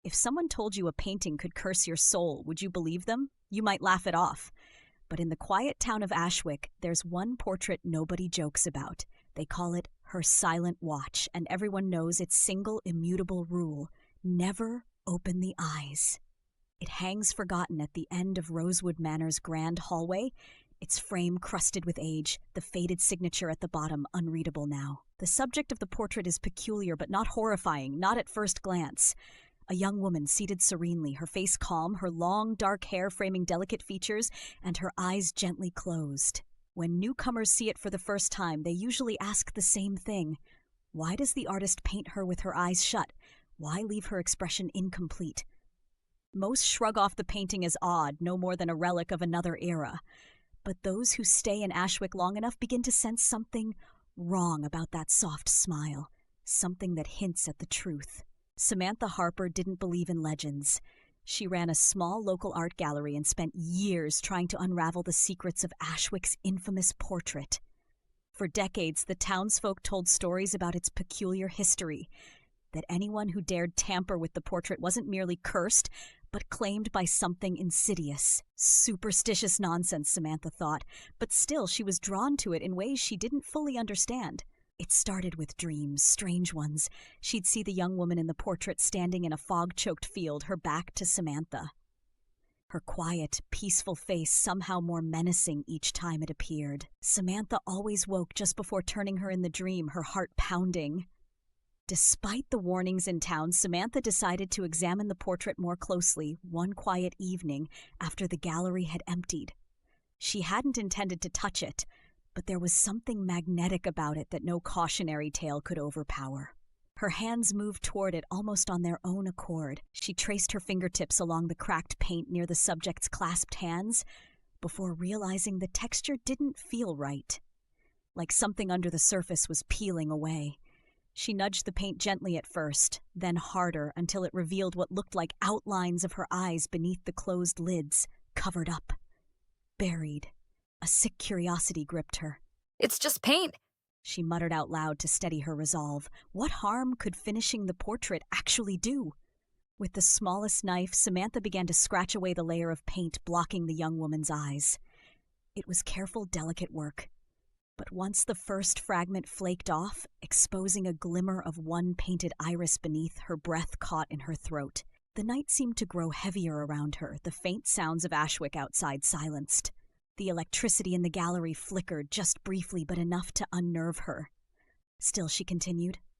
If someone told you a painting could curse your soul, would you believe them? You might laugh it off. But in the quiet town of Ashwick, there's one portrait nobody jokes about. They call it her silent watch, and everyone knows its single immutable rule: never open the eyes. It hangs forgotten at the end of Rosewood Manor's grand hallway, its frame crusted with age, the faded signature at the bottom unreadable now. The subject of the portrait is peculiar but not horrifying, not at first glance. A young woman seated serenely, her face calm, her long dark hair framing delicate features, and her eyes gently closed. When newcomers see it for the first time, they usually ask the same thing. Why does the artist paint her with her eyes shut? Why leave her expression incomplete? Most shrug off the painting as odd, no more than a relic of another era. But those who stay in Ashwick long enough begin to sense something wrong about that soft smile, something that hints at the truth. Samantha Harper didn't believe in legends. She ran a small local art gallery and spent years trying to unravel the secrets of Ashwick's infamous portrait. For decades, the townsfolk told stories about its peculiar history, that anyone who dared tamper with the portrait wasn't merely cursed, but claimed by something insidious. Superstitious nonsense, Samantha thought, but still she was drawn to it in ways she didn't fully understand. It started with dreams, strange ones. She'd see the young woman in the portrait standing in a fog-choked field, her back to Samantha. Her quiet, peaceful face somehow more menacing each time it appeared. Samantha always woke just before turning her in the dream, her heart pounding. Despite the warnings in town, Samantha decided to examine the portrait more closely one quiet evening after the gallery had emptied. She hadn't intended to touch it, but there was something magnetic about it that no cautionary tale could overpower. Her hands moved toward it almost on their own accord. She traced her fingertips along the cracked paint near the subject's clasped hands before realizing the texture didn't feel right, like something under the surface was peeling away. She nudged the paint gently at first, then harder until it revealed what looked like outlines of her eyes beneath the closed lids, covered up, buried. A sick curiosity gripped her. "It's just paint," she muttered out loud to steady her resolve. What harm could finishing the portrait actually do? With the smallest knife, Samantha began to scratch away the layer of paint blocking the young woman's eyes. It was careful, delicate work. But once the first fragment flaked off, exposing a glimmer of one painted iris beneath, her breath caught in her throat. The night seemed to grow heavier around her, the faint sounds of Ashwick outside silenced. The electricity in the gallery flickered just briefly, but enough to unnerve her. Still, she continued.